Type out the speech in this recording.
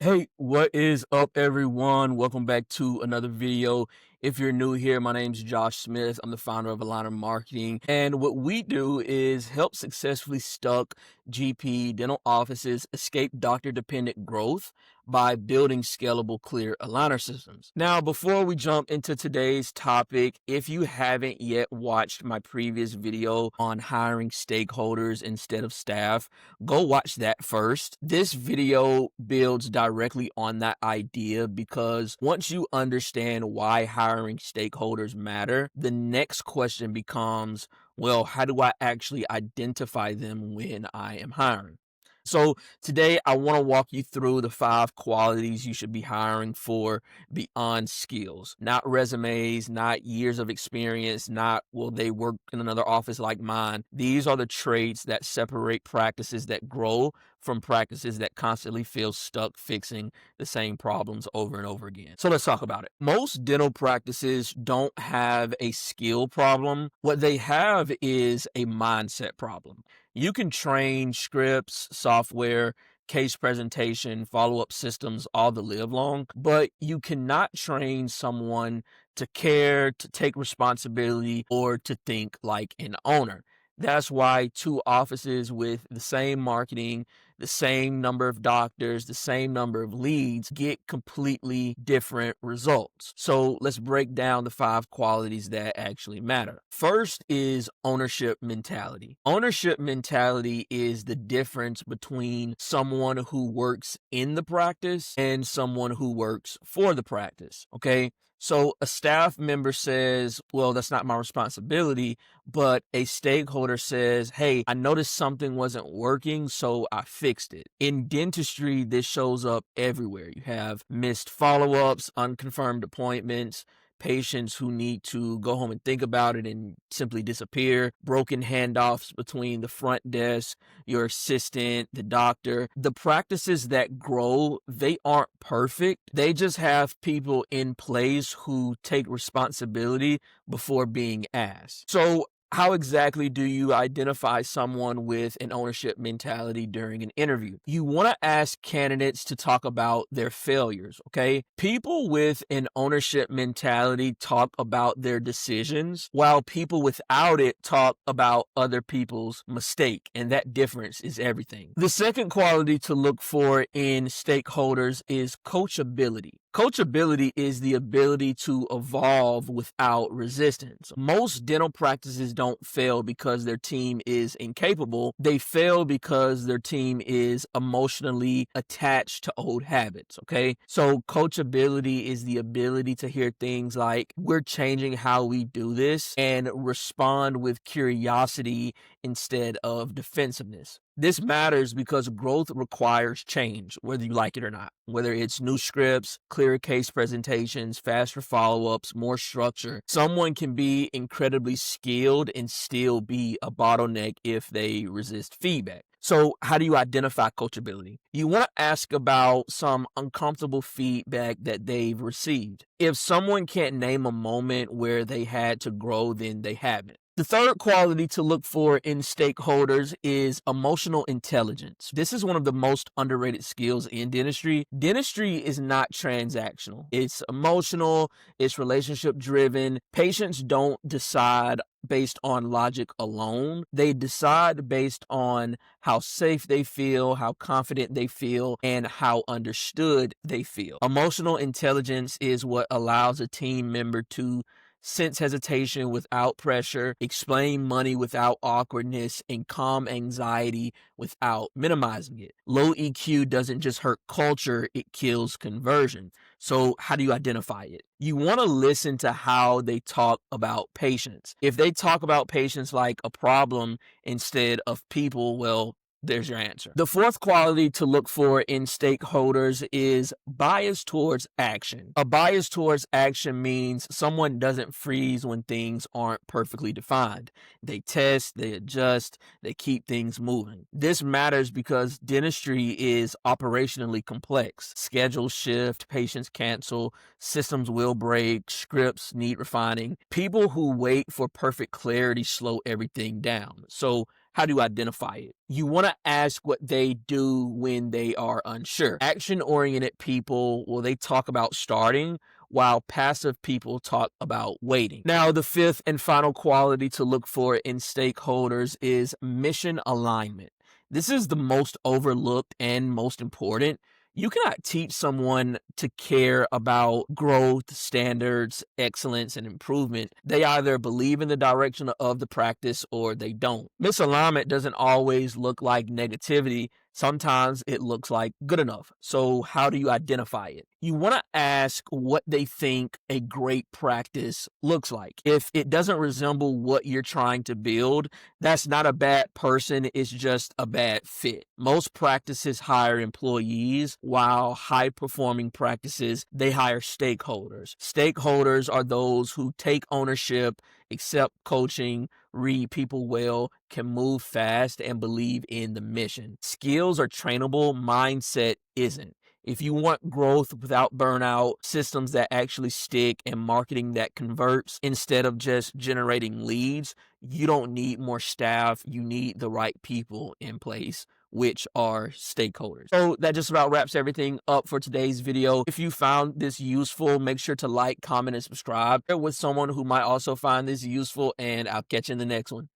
Hey, what is up, everyone? Welcome back to another video. If you're new here, my name's Josh Smith. I'm the founder of Aligner Marketing. And what we do is help successfully stuck GP dental offices escape doctor dependent growth by building scalable, clear aligner systems. Now, before we jump into today's topic, if you haven't yet watched my previous video on hiring stakeholders instead of staff, go watch that first. This video builds directly on that idea because once you understand why hiring stakeholders matter, the next question becomes, well, how do I actually identify them when I am hiring? So today I want to walk you through the 5 qualities you should be hiring for beyond skills, not resumes, not years of experience, not will they work in another office like mine. These are the traits that separate practices that grow from practices that constantly feel stuck fixing the same problems over and over again. So let's talk about it. Most dental practices don't have a skill problem. What they have is a mindset problem. You can train scripts, software, case presentation, follow-up systems all the live long, but you cannot train someone to care, to take responsibility, or to think like an owner. That's why two offices with the same marketing, the same number of doctors, the same number of leads get completely different results. So let's break down the 5 qualities that actually matter. First is ownership mentality. Ownership mentality is the difference between someone who works in the practice and someone who works for the practice. Okay. So a staff member says, well, that's not my responsibility, but a stakeholder says, hey, I noticed something wasn't working, so I fixed it. In dentistry, this shows up everywhere. You have missed follow-ups, unconfirmed appointments, patients who need to go home and think about it and simply disappear, broken handoffs between the front desk, your assistant, the doctor. The practices that grow, they aren't perfect. They just have people in place who take responsibility before being asked. So how exactly do you identify someone with an ownership mentality during an interview? You want to ask candidates to talk about their failures, okay? People with an ownership mentality talk about their decisions, while people without it talk about other people's mistake, and that difference is everything. The second quality to look for in stakeholders is coachability. Coachability is the ability to evolve without resistance. Most dental practices don't fail because their team is incapable. They fail because their team is emotionally attached to old habits, okay? So coachability is the ability to hear things like, we're changing how we do this, and respond with curiosity instead of defensiveness. This matters because growth requires change, whether you like it or not. Whether it's new scripts, clearer case presentations, faster follow-ups, more structure. Someone can be incredibly skilled and still be a bottleneck if they resist feedback. So how do you identify coachability? You want to ask about some uncomfortable feedback that they've received. If someone can't name a moment where they had to grow, then they haven't. The third quality to look for in stakeholders is emotional intelligence. This is one of the most underrated skills in dentistry. Dentistry is not transactional. It's emotional, it's relationship driven. Patients don't decide based on logic alone. They decide based on how safe they feel, how confident they feel, and how understood they feel. Emotional intelligence is what allows a team member to sense hesitation without pressure, explain money without awkwardness, and calm anxiety without minimizing it. Low EQ doesn't just hurt culture, it kills conversion. So how do you identify it? You want to listen to how they talk about patients. If they talk about patients like a problem instead of people, well, there's your answer. The fourth quality to look for in stakeholders is bias towards action. A bias towards action means someone doesn't freeze when things aren't perfectly defined. They test, they adjust, they keep things moving. This matters because dentistry is operationally complex. Schedules shift, patients cancel, systems will break, scripts need refining. People who wait for perfect clarity slow everything down. So How do you identify it? You want to ask what they do when they are unsure. Action-oriented people, well, they talk about starting, while passive people talk about waiting. Now, the fifth and final quality to look for in stakeholders is mission alignment. This is the most overlooked and most important. You cannot teach someone to care about growth, standards, excellence, and improvement. They either believe in the direction of the practice or they don't. Misalignment doesn't always look like negativity. Sometimes it looks like good enough. So how do you identify it? You want to ask what they think a great practice looks like. If it doesn't resemble what you're trying to build, that's not a bad person, it's just a bad fit. Most practices hire employees, while high-performing practices, they hire stakeholders. Stakeholders are those who take ownership, accept coaching, read people well, can move fast, and believe in the mission. Skills are trainable, mindset isn't. If you want growth without burnout, systems that actually stick, and marketing that converts instead of just generating leads, you don't need more staff. You need the right people in place, which are stakeholders. So that just about wraps everything up for today's video. If you found this useful, make sure to like, comment, and subscribe with someone who might also find this useful, and I'll catch you in the next one.